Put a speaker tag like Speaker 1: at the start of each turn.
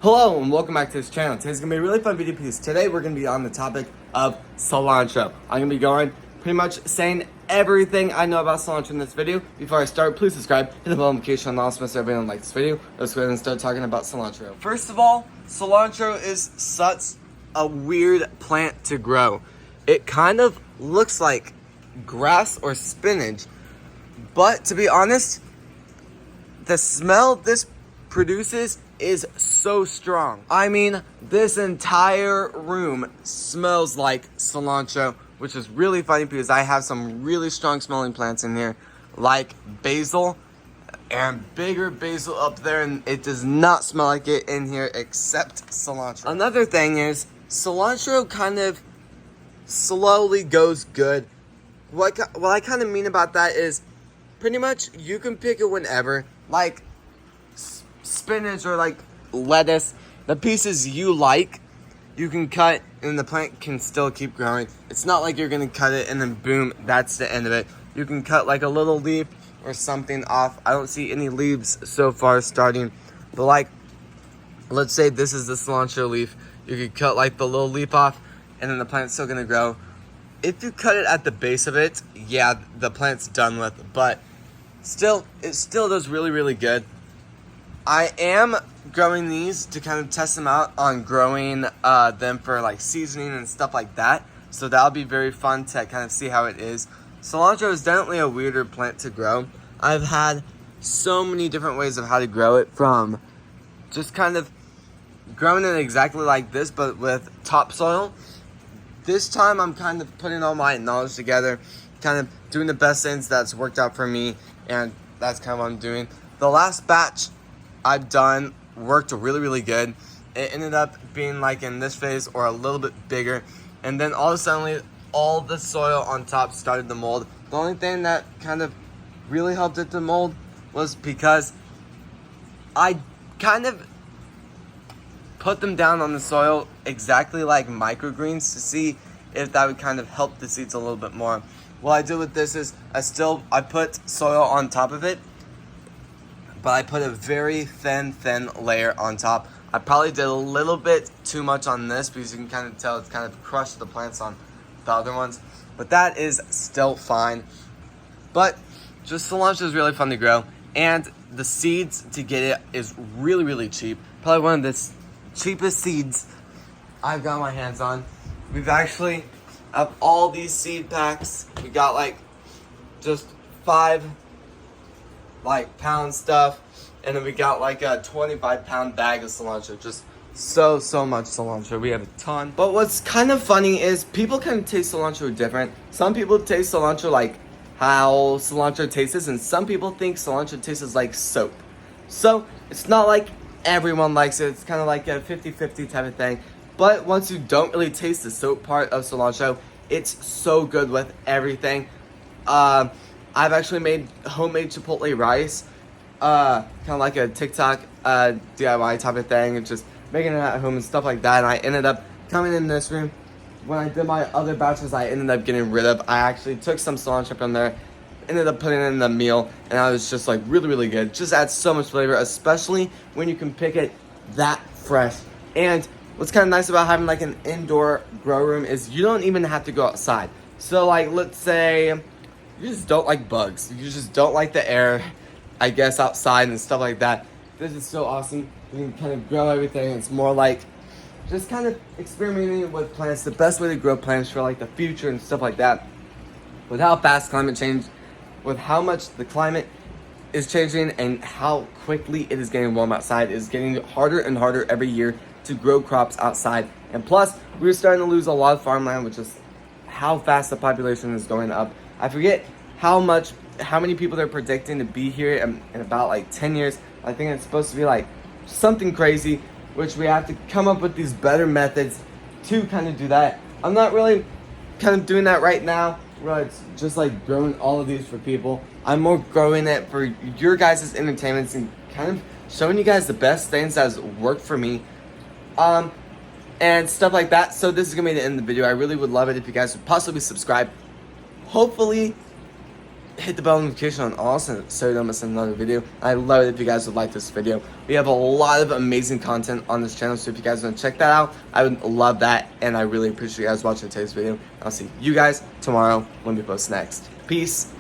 Speaker 1: Hello and welcome back to this channel. Today's going to be a really fun video because today we're going to be on the topic of cilantro. I'm going to be going pretty much saying everything I know about cilantro in this video. Before I start, please subscribe, hit the bell notification on all so everyone likes this video. Let's go ahead and start talking about cilantro. First of all, cilantro is such a weird plant to grow. It kind of looks like grass or spinach, but to be honest, the smell this produces is so strong. I mean, this entire room smells like cilantro, which is really funny because I have some really strong smelling plants in here, like basil and bigger basil up there, and it does not smell like it in here except cilantro. Another thing is, cilantro kind of slowly goes good. What I kind of mean about that is, pretty much you can pick it whenever, like spinach or like lettuce, the pieces you like, you can cut and the plant can still keep growing. It's not like you're gonna cut it and then boom, that's the end of it. You can cut like a little leaf or something off. I don't see any leaves so far starting, but like, let's say this is the cilantro leaf. You could cut like the little leaf off and then the plant's still gonna grow. If you cut it at the base of it, yeah, the plant's done with, but still, it still does really, really good. I am growing these to kind of test them out on growing them for like seasoning and stuff like that. So that'll be very fun to kind of see how it is. Cilantro is definitely a weirder plant to grow. I've had so many different ways of how to grow it, from just kind of growing it exactly like this, but with topsoil. This time I'm kind of putting all my knowledge together, kind of doing the best things that's worked out for me, and that's kind of what I'm doing. The last batch I've done worked really, really good. It ended up being like in this phase or a little bit bigger, and then all of a sudden all the soil on top started to mold. The only thing that kind of really helped it to mold was because I kind of put them down on the soil exactly like microgreens to see if that would kind of help the seeds a little bit more. What I did with this is I put soil on top of it, but I put a very thin layer on top. I probably did a little bit too much on this because you can kind of tell it's kind of crushed the plants on the other ones, but that is still fine. But just cilantro is really fun to grow, and the seeds to get it is really, really cheap. Probably one of the cheapest seeds I've got my hands on. We've actually, of all these seed packs, we got like just 5 like pound stuff, and then we got like a 25-pound bag of cilantro. Just so much cilantro. We have a ton. But what's kind of funny is people kind of taste cilantro different. Some people taste cilantro like how cilantro tastes, and some people think cilantro tastes like soap. So it's not like everyone likes it. It's kind of like a 50-50 type of thing. But once you don't really taste the soap part of cilantro, it's so good with everything. I've actually made homemade chipotle rice, kind of like a TikTok DIY type of thing, and just making it at home and stuff like that. And I ended up coming in this room. When I did my other batches, I ended up getting rid of. I actually took some cilantro from there, ended up putting it in the meal, and I was just like really, really good. Just adds so much flavor, especially when you can pick it that fresh. And what's kind of nice about having like an indoor grow room is you don't even have to go outside. So like, let's say you just don't like bugs, you just don't like the air, I guess, outside and stuff like that. This is so awesome. You can kind of grow everything. It's more like just kind of experimenting with plants, the best way to grow plants for like the future and stuff like that. With how fast climate change, with how much the climate is changing and how quickly it is getting warm outside, is getting harder and harder every year to grow crops outside. And plus, we're starting to lose a lot of farmland, which is how fast the population is going up. I forget how many people they're predicting to be here in about like 10 years. I think it's supposed to be like something crazy, which we have to come up with these better methods to kind of do that. I'm not really kind of doing that right now. Right, it's just like growing all of these for people. I'm more growing it for your guys' entertainment and kind of showing you guys the best things that has worked for me. And stuff like that. So this is gonna be the end of the video. I really would love it if you guys would possibly subscribe. Hopefully hit the bell notification on all so you don't miss another video. I love it if you guys would like this video. We have a lot of amazing content on this channel, so if you guys want to check that out, I would love that, and I really appreciate you guys watching today's video. I'll see you guys tomorrow when we post next. Peace.